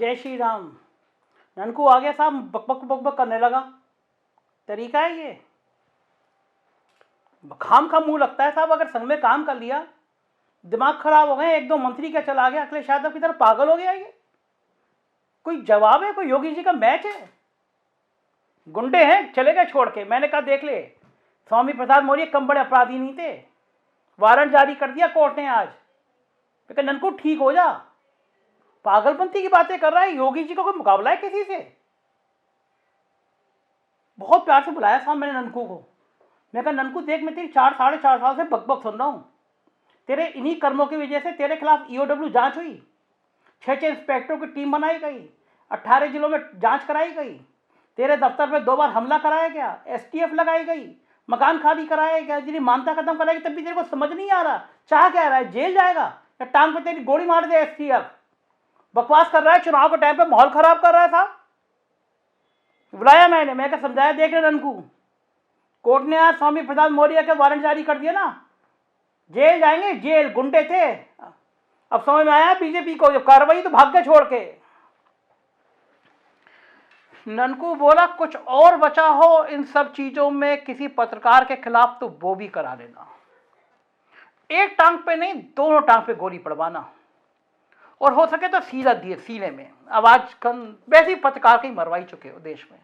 जय श्री राम। ननकू आ गया साहब, बक बक बक बक करने लगा। तरीका है ये, खाम खा मुंह लगता है साहब। अगर संग में काम कर लिया, दिमाग खराब हो गए, एक दो मंत्री क्या चला गया, अखिलेश यादव की तरह पागल हो गया ये। कोई जवाब है? कोई योगी जी का मैच है? गुंडे हैं, चले गए छोड़ के। मैंने कहा देख ले, स्वामी प्रसाद मौर्य कम बड़े अपराधी नहीं थे। वारंट जारी कर दिया कोर्ट ने आज। लेकिन ननकू ठीक हो जा, पागलपंती की बातें कर रहा है। योगी जी का कोई मुकाबला है किसी से? बहुत प्यार से बुलाया साहब मैंने ननकू को। मैं कहा ननकू देख, मैं तेरी 4 साढ़े 4 साल से बकबक सुन रहा हूँ। तेरे इन्हीं कर्मों की वजह से तेरे खिलाफ ईओडब्ल्यू जांच हुई, 6 इंस्पेक्टरों की टीम बनाई गई, 18 जिलों में जांच कराई गई, तेरे दफ्तर में 2 बार हमला कराया गया, एसटीएफ लगाई गई, मकान खाली कराया गया, जिन्हें मानता खत्म कराई गई। तब भी तेरे को समझ नहीं आ रहा, चाह क्या रहा है? जेल जाएगा या टांग पे तेरी गोली मार दे एसटीएफ? बकवास कर रहा है, चुनाव के टाइम पे माहौल खराब कर रहा था। बुलाया मैंने, मैं क्या समझाया, देख रहे ननकू, कोर्ट ने आज स्वामी प्रसाद मौर्य के वारंट जारी कर दिया ना, जेल जाएंगे, जेल। गुंडे थे, अब समझ में आया बीजेपी को, जब कार्रवाई तो भाग के छोड़ के। ननकू बोला कुछ और बचा हो इन सब चीजों में किसी पत्रकार के खिलाफ तो वो भी करा लेना। एक टांग पे नहीं, दोनों टांग पे गोली पड़वाना, और हो सके तो सीधा दिए सीने में। अब आज वैसे ही पत्रकार कहीं मरवाई चुके हो देश में।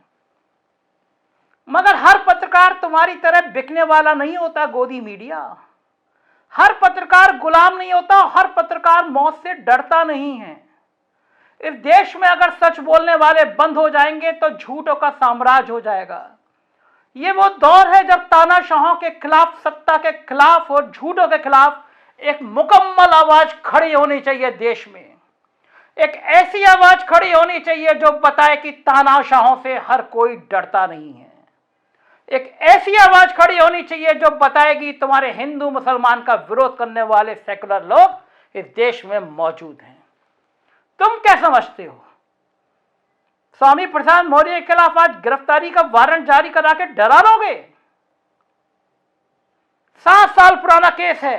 मगर हर पत्रकार तुम्हारी तरह बिकने वाला नहीं होता गोदी मीडिया। हर पत्रकार गुलाम नहीं होता, हर पत्रकार मौत से डरता नहीं है। इस देश में अगर सच बोलने वाले बंद हो जाएंगे तो झूठों का साम्राज्य हो जाएगा। ये वो दौर है जब तानाशाहों के खिलाफ, सत्ता के खिलाफ और झूठों के खिलाफ एक मुकम्मल आवाज खड़ी होनी चाहिए देश में। एक ऐसी आवाज खड़ी होनी चाहिए जो बताए कि तानाशाहों से हर कोई डरता नहीं है। एक ऐसी आवाज खड़ी होनी चाहिए जो बताएगी तुम्हारे हिंदू मुसलमान का विरोध करने वाले सेकुलर लोग इस देश में मौजूद हैं। तुम क्या समझते हो? स्वामी प्रसाद मौर्य के खिलाफ आज गिरफ्तारी का वारंट जारी करा के डरा लोगे? 7 साल पुराना केस है।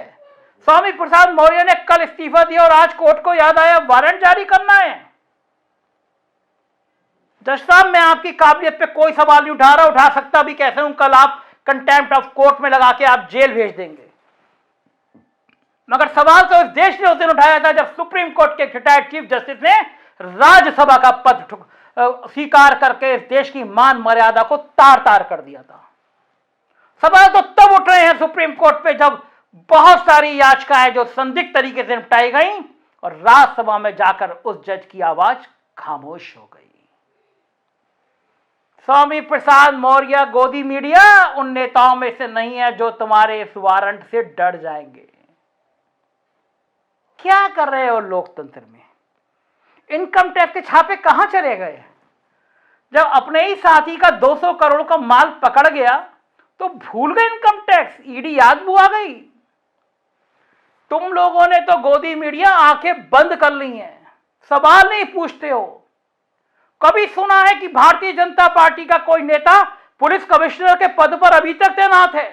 स्वामी प्रसाद मौर्य ने कल इस्तीफा दिया और आज कोर्ट को याद आया वारंट जारी करना है। जज साहब, मैं आपकी काबिलियत पे कोई सवाल नहीं उठा रहा, उठा सकता भी कैसे हूं। कल आप कंटेम्प्ट ऑफ कोर्ट में लगा के आप जेल भेज देंगे। मगर सवाल तो इस देश ने उस दिन उठाया था जब सुप्रीम कोर्ट के रिटायर्ड चीफ जस्टिस ने राज्यसभा का पद स्वीकार करके इस देश की मान मर्यादा को तार तार कर दिया था। सवाल तो तब उठ रहे हैं सुप्रीम कोर्ट पे जब बहुत सारी याचिकाएं जो संदिग्ध तरीके से निपटाई गई और राज्यसभा में जाकर उस जज की आवाज खामोश हो गई। स्वामी प्रसाद मौर्य गोदी मीडिया उन नेताओं में से नहीं है जो तुम्हारे इस वारंट से डर जाएंगे। क्या कर रहे हो लोकतंत्र में? इनकम टैक्स के छापे कहां चले गए? जब अपने ही साथी का 200 करोड़ का माल पकड़ गया तो भूल गए इनकम टैक्स, ईडी याद बुआ गई। तुम लोगों ने तो गोदी मीडिया आंखें बंद कर ली हैं, सवाल नहीं पूछते हो। कभी सुना है कि भारतीय जनता पार्टी का कोई नेता पुलिस कमिश्नर के पद पर अभी तक तैनात है?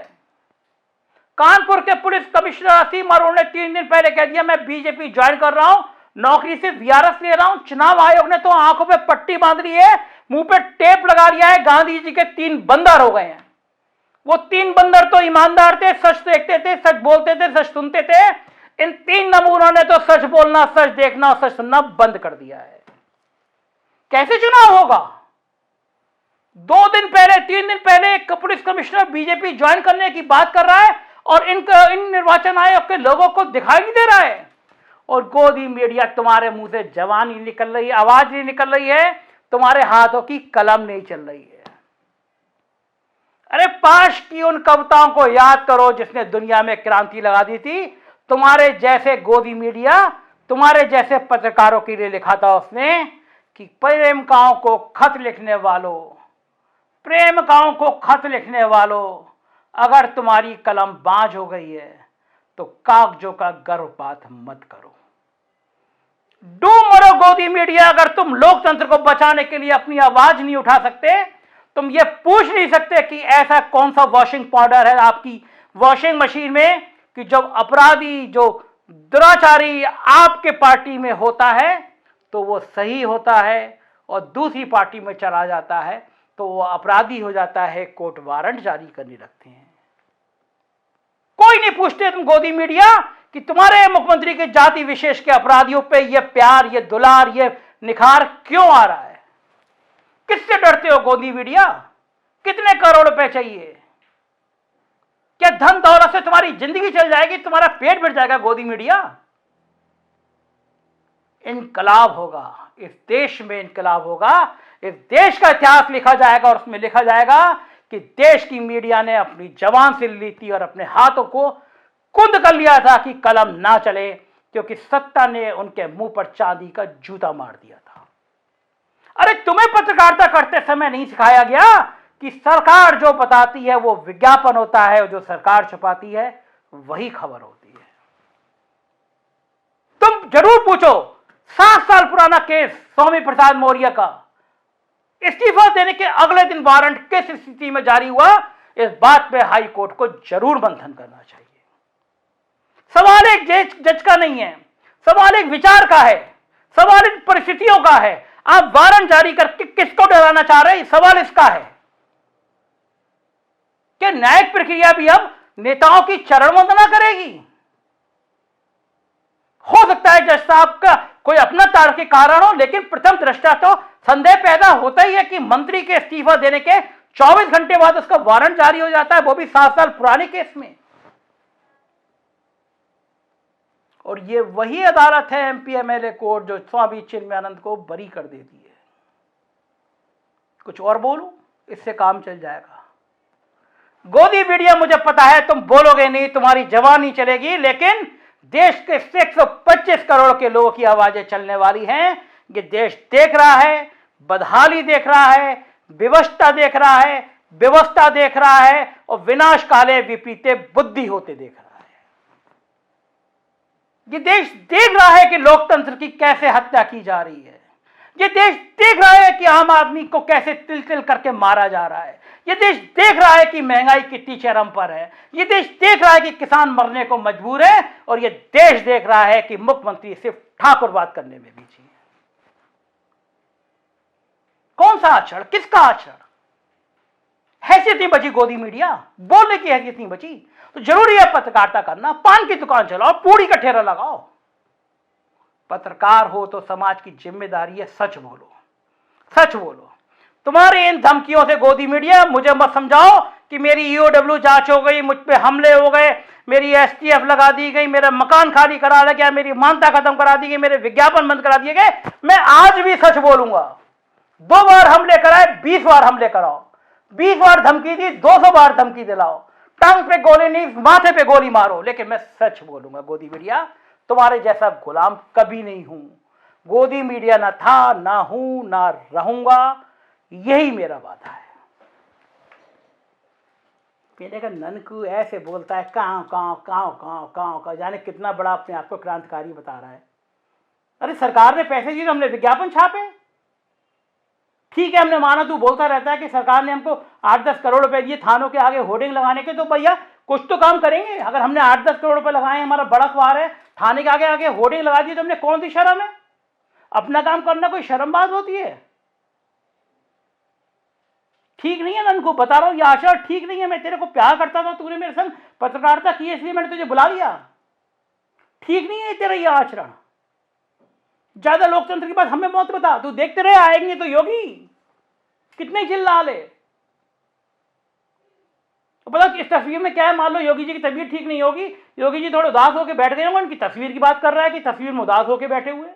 कानपुर के पुलिस कमिश्नर असीम अरोड़ ने 3 दिन पहले कह दिया मैं बीजेपी ज्वाइन कर रहा हूं, नौकरी से वीआरएस ले रहा हूं। चुनाव आयोग ने तो आंखों पे पट्टी बांध ली है, मुंह पे टेप लगा लिया है। गांधी जी के 3 बंदर हो गए हैं। वो 3 बंदर तो ईमानदार थे, सच देखते थे, सच बोलते थे, सच सुनते थे। इन 3 नमूनों ने तो सच बोलना, सच देखना और सच सुनना बंद कर दिया है। कैसे चुनाव होगा? 2 दिन पहले, 3 दिन पहले एक पुलिस कमिश्नर बीजेपी ज्वाइन करने की बात कर रहा है और इन निर्वाचन आयोग के लोगों को दिखाई नहीं दे रहा है। और गोदी मीडिया तुम्हारे मुंह से जबान नहीं निकल रही, आवाज नहीं निकल रही है, तुम्हारे हाथों की कलम नहीं चल रही है। अरे पाश की उन कविताओं को याद करो जिसने दुनिया में क्रांति लगा दी थी। तुम्हारे जैसे गोदी मीडिया, तुम्हारे जैसे पत्रकारों के लिए लिखा था उसने कि प्रेमिकाओं को खत लिखने वालों, प्रेमिकाओं को खत लिखने वालों, अगर तुम्हारी कलम बांझ हो गई है तो कागजों का गर्भपात मत करो। डूब मरो गोदी मीडिया। अगर तुम लोकतंत्र को बचाने के लिए अपनी आवाज नहीं उठा सकते, तुम ये पूछ नहीं सकते कि ऐसा कौन सा वॉशिंग पाउडर है आपकी वॉशिंग मशीन में कि जब अपराधी, जो दुराचारी आपके पार्टी में होता है तो वो सही होता है और दूसरी पार्टी में चला जाता है तो वो अपराधी हो जाता है, कोर्ट वारंट जारी करने लगते हैं। कोई नहीं पूछते तुम गोदी मीडिया कि तुम्हारे मुख्यमंत्री के जाति विशेष के अपराधियों पे ये प्यार, ये दुलार, ये निखार क्यों आ रहा है? किससे डरते हो गोदी मीडिया? कितने करोड़ रुपए चाहिए? क्या धन दौलत से तुम्हारी जिंदगी चल जाएगी, तुम्हारा पेट भर जाएगा गोदी मीडिया? इनकलाब होगा, इस देश में इनकलाब होगा, इस देश का इतिहास लिखा जाएगा और उसमें लिखा जाएगा कि देश की मीडिया ने अपनी जबान से ली थी और अपने हाथों को कुंद कर लिया था कि कलम ना चले, क्योंकि सत्ता ने उनके मुंह पर चांदी का जूता मार दिया था। अरे तुम्हें पत्रकारिता करते समय नहीं सिखाया गया कि सरकार जो बताती है वो विज्ञापन होता है और जो सरकार छुपाती है वही खबर होती है। तुम जरूर पूछो, 7 साल पुराना केस स्वामी प्रसाद मौर्य का, इस्तीफा देने के अगले दिन वारंट किस स्थिति में जारी हुआ, इस बात पे हाई कोर्ट को जरूर मंथन करना चाहिए। सवाल एक जज का नहीं है, सवाल एक विचार का है, सवाल इन परिस्थितियों का है। आप वारंट जारी करके किसको डराना चाह रहे हैं, सवाल इसका है। क्या न्यायिक प्रक्रिया भी अब नेताओं की चरण वंदना करेगी? हो सकता है जज साहब का कोई अपना तार्किक कारण हो, लेकिन प्रथम दृष्टया तो संदेह पैदा होता ही है कि मंत्री के इस्तीफा देने के 24 घंटे बाद उसका वारंट जारी हो जाता है, वो भी 7 साल पुराने केस में। और ये वही अदालत है, एमपी एमएलए कोर्ट, जो स्वामी चिन्मयानंद को बरी कर देती है। कुछ और बोलूं, इससे काम चल जाएगा। गोदी मीडिया, मुझे पता है तुम बोलोगे नहीं, तुम्हारी जबान नहीं चलेगी, लेकिन देश के 125 करोड़ के लोगों की आवाजें चलने वाली हैं। ये देश देख रहा है, बदहाली देख रहा है, विवशता देख रहा है, व्यवस्था देख रहा है और विनाश काले विपरीते बुद्धि होते देख रहा है। ये देश देख रहा है कि लोकतंत्र की कैसे हत्या की जा रही है। ये देश देख रहा है कि आम आदमी को कैसे तिल तिल करके मारा जा रहा है। ये देश देख रहा है कि महंगाई कितनी चरम पर है। ये देश देख रहा है कि किसान मरने को मजबूर है। और ये देश देख रहा है कि मुख्यमंत्री सिर्फ ठाकुरवाद करने में बिजी है। कौन सा आचरण, किसका आचरण? हैसियत नहीं बची गोदी मीडिया, बोलने की हैसियत नहीं बची। तो जरूरी है पत्रकारिता करना, पान की दुकान चलाओ, पूरी का ठेला लगाओ। पत्रकार हो तो समाज की जिम्मेदारी है, सच बोलो, सच बोलो। तुम्हारे इन धमकियों से गोदी मीडिया मुझे मत समझाओ कि मेरी ईओडब्ल्यू जांच हो गई, मुझ पे हमले हो गए, मेरी एसटीएफ लगा दी गई, मेरा मकान खाली करा लिया गया, मेरी मान्यता खत्म करा दी गई, मेरे विज्ञापन बंद करा दिए गए। मैं आज भी सच बोलूंगा। 2 बार हमले कराए, 20 बार हमले कराओ, 20 बार धमकी दी, 200 बार धमकी दिलाओ, टांग पे गोली नहीं, माथे पे गोली मारो, लेकिन मैं सच बोलूंगा। गोदी मीडिया, तुम्हारे जैसा गुलाम कभी नहीं हूं। गोदी मीडिया ना था, ना हूं, ना रहूंगा, यही मेरा वादा है। पहले का ननकू ऐसे बोलता है, कांव कांव कांव कांव कांव का, जाने कितना बड़ा अपने आप को क्रांतिकारी बता रहा है। अरे सरकार ने पैसे दिए तो हमने विज्ञापन छापे। ठीक है, हमने माना, तू बोलता रहता है कि सरकार ने हमको 8-10 करोड़ रुपए दिए थानों के आगे होर्डिंग लगाने के, तो भैया कुछ तो काम करेंगे। अगर हमने 8-10 करोड़ रुपए लगाए, हमारा बड़ा अखबार है, थाने के आगे आगे होर्डिंग लगा दी, तो हमने कौन सी शर्म है? अपना काम करना कोई शर्म बात होती है? ठीक नहीं है ननकू, बता रहा हूं, यह आचरण ठीक नहीं है। मैं तेरे को प्यार करता था, तूने मेरे संग पत्रकारिता की, इसलिए मैंने तुझे बुला लिया। ठीक नहीं है तेरा यह आचरण। ज्यादा लोकतंत्र की बात हमें मत बता। तू देखते रहे, आएंगे तो योगी कितने चिल्ला ले। पता इस तस्वीर में क्या है? मान लो योगी जी की तबीयत ठीक नहीं होगी, योगी जी थोड़े उदास होकर बैठ गए होंगे, उनकी तस्वीर की बात कर रहा है कि तस्वीर में उदास होकर बैठे हुए।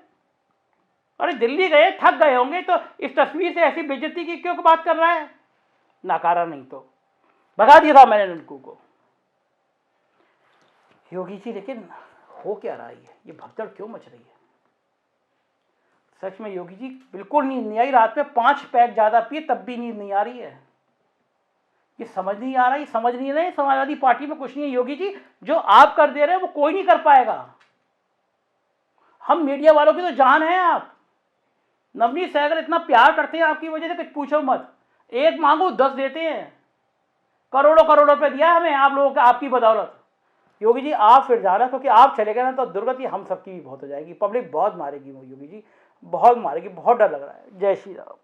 अरे दिल्ली गए, थक गए होंगे, तो इस तस्वीर से ऐसी बेइज्जती की क्यों बात कर रहा है? नाकारा नहीं तो भगा दिया था मैंने उनको को। योगी जी, लेकिन हो क्या रहा है? ये भगदड़ क्यों मच रही है? सच में योगी जी बिल्कुल नींद नहीं आई। रात में 5 पैक ज्यादा पिए तब भी नींद नहीं आ रही है। ये समझ नहीं आ रहा, ये समझ नहीं रहे समाजवादी पार्टी में कुछ नहीं है। योगी जी, जो आप कर दे रहे हैं वो कोई नहीं कर पाएगा। हम मीडिया वालों की तो जान है आप। नवनीत सहगल इतना प्यार करते हैं आपकी वजह से, कुछ पूछो मत। 1 मांगो 10 देते हैं। करोड़ों करोड़ों रुपए दिया हमें आप लोगों का, आपकी बदौलत। योगी जी आप फिर जाना, क्योंकि आप चले गए ना तो दुर्गति हम सबकी भी बहुत हो जाएगी। पब्लिक बहुत मारेगी वो योगी जी। बहुत मारेगी, बहुत डर लग रहा है। जय श्री राम।